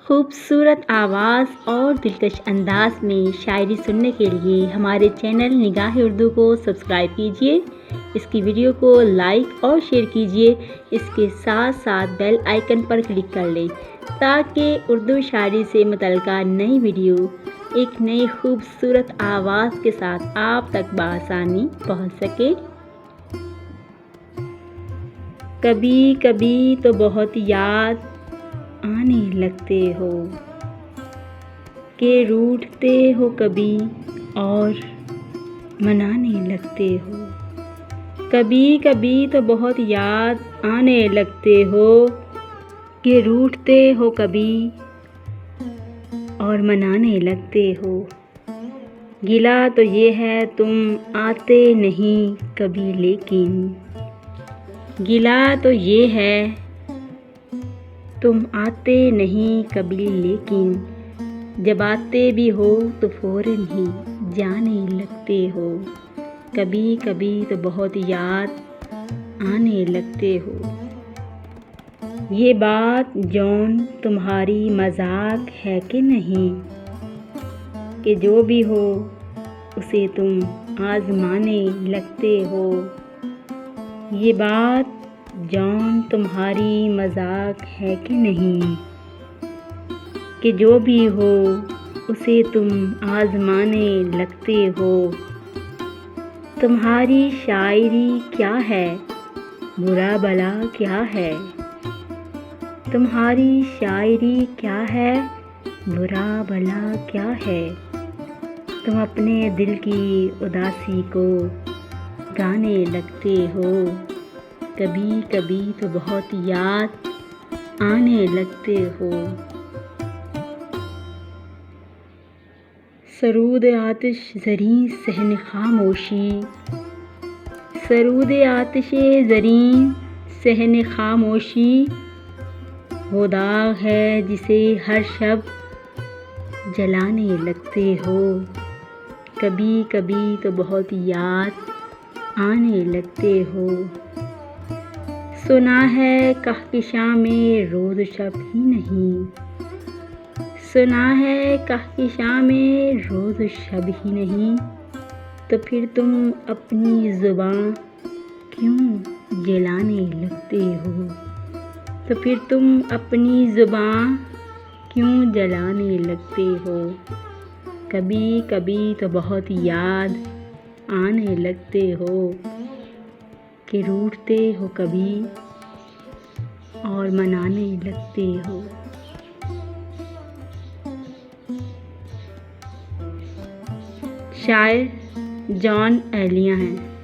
खूबसूरत आवाज़ और दिलकश अंदाज में शायरी सुनने के लिए हमारे चैनल निगाह उर्दू को सब्सक्राइब कीजिए। इसकी वीडियो को लाइक और शेयर कीजिए। इसके साथ साथ बेल आइकन पर क्लिक कर लें ताकि उर्दू शायरी से मुतल्लिका नई वीडियो एक नई खूबसूरत आवाज़ के साथ आप तक बआसानी पहुँच सके। कभी कभी तो बहुत याद आने लगते हो कि रूठते हो कभी और मनाने लगते हो। कभी कभी तो बहुत याद आने लगते हो कि रूठते हो कभी और मनाने लगते हो। गिला तो ये है तुम आते नहीं कभी, लेकिन गिला तो ये है तुम आते नहीं कभी, लेकिन जब आते भी हो तो फ़ौरन ही जाने लगते हो। कभी कभी तो बहुत याद आने लगते हो। ये बात जौन तुम्हारी मजाक है कि नहीं, कि जो भी हो उसे तुम आज़माने लगते हो। ये बात जौन तुम्हारी मजाक है कि नहीं, कि जो भी हो उसे तुम आज़माने लगते हो। तुम्हारी शायरी क्या है, बुरा भला क्या है। तुम्हारी शायरी क्या है, बुरा भला क्या है। तुम अपने दिल की उदासी को गाने लगते हो। कभी कभी तो बहुत याद आने लगते हो। सरूद आतिश ज़री सहन खामोशी, सरूद आतिश ज़री सहन खामोशी, वो दाग है जिसे हर शब जलाने लगते हो। कभी कभी तो बहुत याद आने लगते हो। सुना है कहकशां में रोज़ शब ही नहीं, सुना है कहकशां में रोज़ शब ही नहीं। तो फिर तुम अपनी ज़ुबान क्यों जलाने लगते हो। तो फिर तुम अपनी ज़ुबान क्यों जलाने लगते हो। कभी कभी तो बहुत याद आने लगते हो कि रूठते हो कभी और मनाने लगते हो। शायर जॉन एलिया हैं।